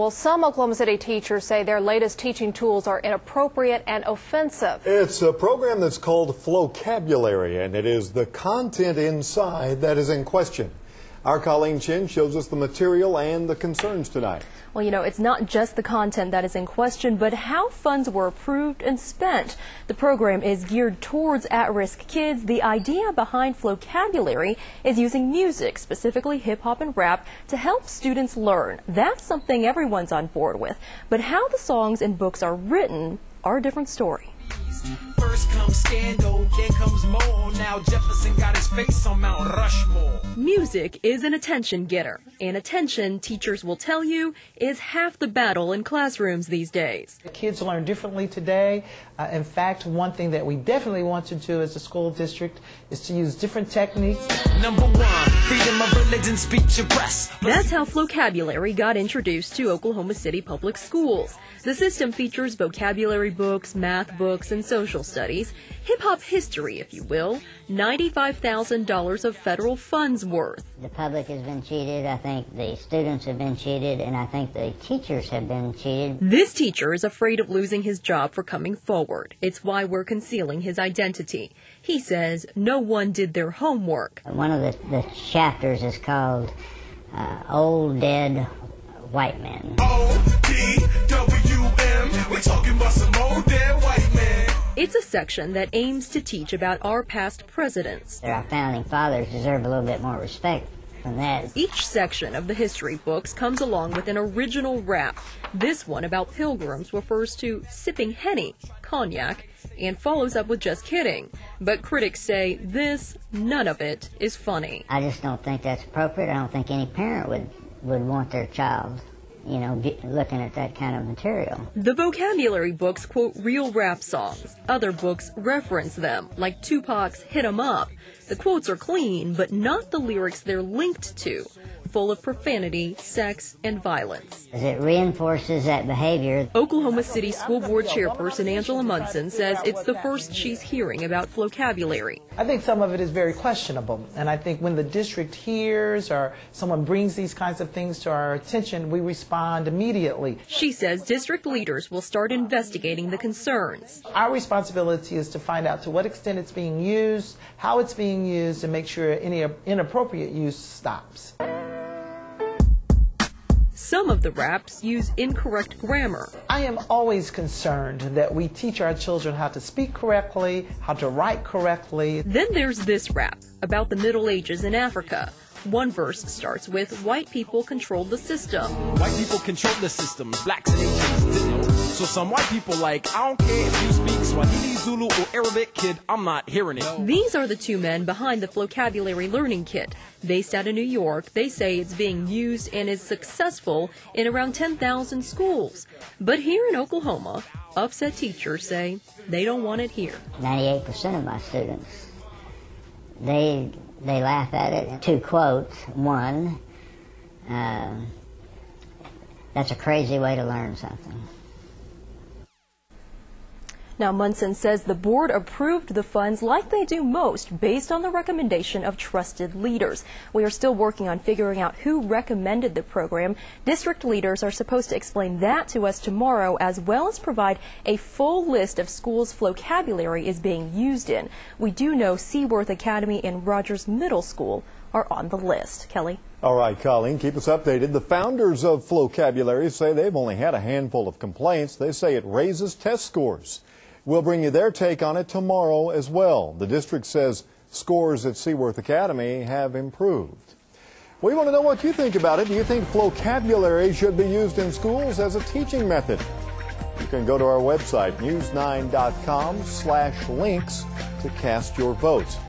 Well, some Oklahoma City teachers say their latest teaching tools are inappropriate and offensive. It's a program that's called Flocabulary, and it is the content inside that is in question. Our Colleen Chin shows us the material and the concerns tonight. Well, you know, it's not just the content that is in question, but how funds were approved and spent. The program is geared towards at-risk kids. The idea behind Flocabulary is using music, specifically hip-hop and rap, to help students learn. That's something everyone's on board with. But how the songs and books are written are a different story. First comes scandal, then comes more. Now Jefferson got his face on Mount Rushmore. Music is an attention getter, and attention, teachers will tell you, is half the battle in classrooms these days. Kids learn differently today. In fact, one thing that we definitely want to do as a school district is to use different techniques. Number one, freedom of religion, speech, and press. That's how Flocabulary got introduced to Oklahoma City public schools. The system features vocabulary books, math books, and social studies, hip-hop history, if you will, $95,000 of federal funds worth. The public has been cheated, I think the students have been cheated, and I think the teachers have been cheated. This teacher is afraid of losing his job for coming forward. It's why we're concealing his identity. He says no one did their homework. One of the chapters is called Old Dead White Men. O-D-W-M, we're talking about some old dead white men. It's a section that aims to teach about our past presidents. Our founding fathers deserve a little bit more respect than that. Each section of the history books comes along with an original rap. This one about pilgrims refers to sipping Henny, cognac, and follows up with just kidding. But critics say none of it is funny. I just don't think that's appropriate. I don't think any parent would want their child, you know, looking at that kind of material. The vocabulary books quote real rap songs. Other books reference them, like Tupac's Hit 'Em Up. The quotes are clean, but not the lyrics they're linked to, full of profanity, sex, and violence. It reinforces that behavior. Oklahoma City School Board Chairperson Angela Munson says it's the first she's hearing about Flocabulary. I think some of it is very questionable, and I think when the district hears or someone brings these kinds of things to our attention, we respond immediately. She says district leaders will start investigating the concerns. Our responsibility is to find out to what extent it's being used, how it's being used, and make sure any inappropriate use stops. Some of the raps use incorrect grammar. I am always concerned that we teach our children how to speak correctly, how to write correctly. Then there's this rap about the Middle Ages in Africa. One verse starts with, white people controlled the system. White people control the system, blacks and Asians didn't know. So some white people like, I don't care if you speak Swahili, Zulu, or Arabic, kid, I'm not hearing it. These are the two men behind the Flocabulary Learning Kit. Based out of New York, they say it's being used and is successful in around 10,000 schools. But here in Oklahoma, upset teachers say they don't want it here. 98% of my students, they laugh at it. Two quotes. One, that's a crazy way to learn something. Now, Munson says the board approved the funds like they do most based on the recommendation of trusted leaders. We are still working on figuring out who recommended the program. District leaders are supposed to explain that to us tomorrow, as well as provide a full list of schools Flocabulary is being used in. We do know Seaworth Academy and Rogers Middle School are on the list. Kelly? All right, Colleen, keep us updated. The founders of Flocabulary say they've only had a handful of complaints. They say it raises test scores. We'll bring you their take on it tomorrow as well. The district says scores at Seaworth Academy have improved. We want to know what you think about it. Do you think Flocabulary should be used in schools as a teaching method? You can go to our website, news9.com/links, to cast your votes.